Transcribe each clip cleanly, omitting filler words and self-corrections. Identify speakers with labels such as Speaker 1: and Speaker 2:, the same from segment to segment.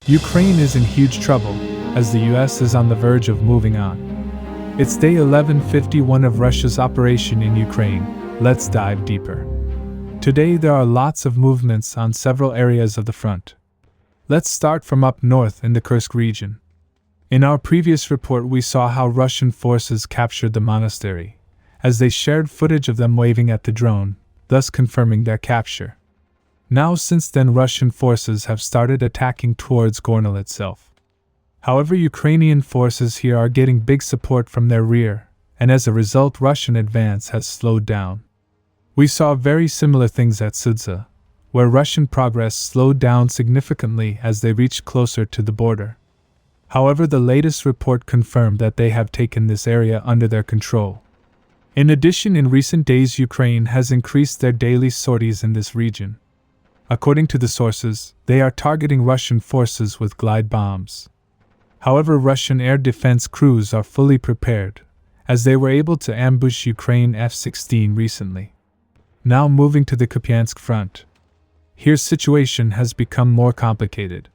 Speaker 1: Ukraine is in huge trouble, as the US is on the verge of moving on. It's day 1151 of Russia's operation in Ukraine. Let's dive deeper. Today there are lots of movements on several areas of the front. Let's start from up north in the Kursk region. In our previous report we saw how Russian forces captured the monastery, as they shared footage of them waving at the drone, thus confirming their capture. Now since then Russian forces have started attacking towards Gornal itself. However, Ukrainian forces here are getting big support from their rear, and as a result Russian advance has slowed down. We saw very similar things at Avdiivka, where Russian progress slowed down significantly as they reached closer to the border. However, the latest report confirmed that they have taken this area under their control. In addition, in recent days Ukraine has increased their daily sorties in this region. According to the sources, they are targeting Russian forces with glide bombs. However, Russian air defense crews are fully prepared, as they were able to ambush Ukraine F-16 recently. Now moving to the Capansk front. Here's situation has become more complicated.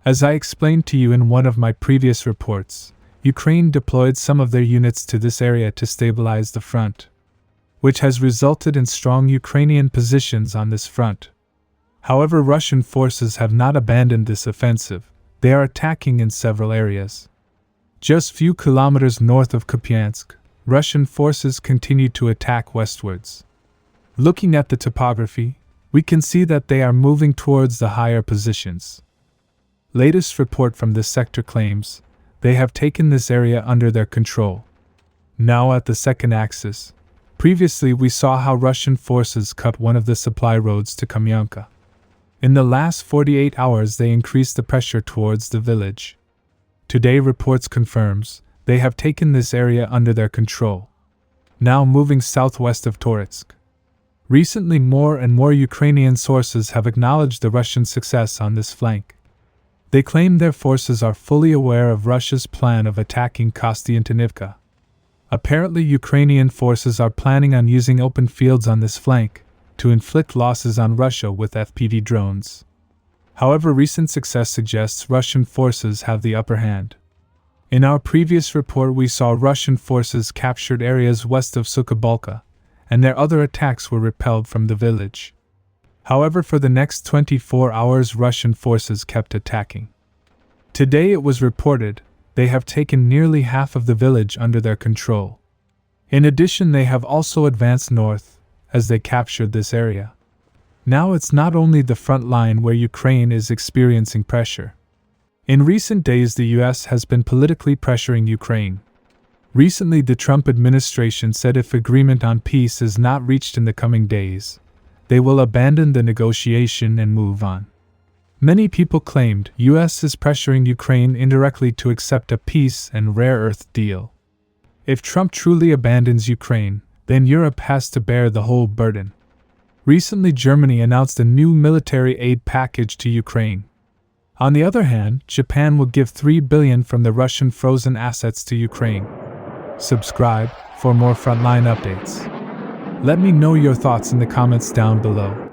Speaker 1: As I explained to you in one of my previous reports, Ukraine deployed some of their units to this area to stabilize the front, which has resulted in strong Ukrainian positions on this front. However, Russian forces have not abandoned this offensive. They are attacking in several areas. Just few kilometers north of Capansk, Russian forces continue to attack westwards. Looking at the topography, we can see that they are moving towards the higher positions. Latest report from this sector claims they have taken this area under their control. Now at the second axis, previously we saw how Russian forces cut one of the supply roads to Maryinka. In the last 48 hours they increased the pressure towards the village. Today reports confirms they have taken this area under their control. Now moving southwest of Kursk. Recently more and more Ukrainian sources have acknowledged the Russian success on this flank. They claim their forces are fully aware of Russia's plan of attacking Avdiivka. Apparently Ukrainian forces are planning on using open fields on this flank to inflict losses on Russia with FPV drones. However, recent success suggests Russian forces have the upper hand. In our previous report we saw Russian forces captured areas west of Suriyak, and their other attacks were repelled from the village. However, for the next 24 hours Russian forces kept attacking. Today it was reported they have taken nearly half of the village under their control. In addition, they have also advanced north, as they captured this area. Now it's not only the front line where Ukraine is experiencing pressure. In recent days the US has been politically pressuring Ukraine. Recently the Trump administration said if agreement on peace is not reached in the coming days, they will abandon the negotiation and move on. Many people claimed US is pressuring Ukraine indirectly to accept a peace and rare earth deal. If Trump truly abandons Ukraine, then Europe has to bear the whole burden. Recently Germany announced a new military aid package to Ukraine. On the other hand, Japan will give $3 billion from the Russian frozen assets to Ukraine. Subscribe for more frontline updates. Let me know your thoughts in the comments down below.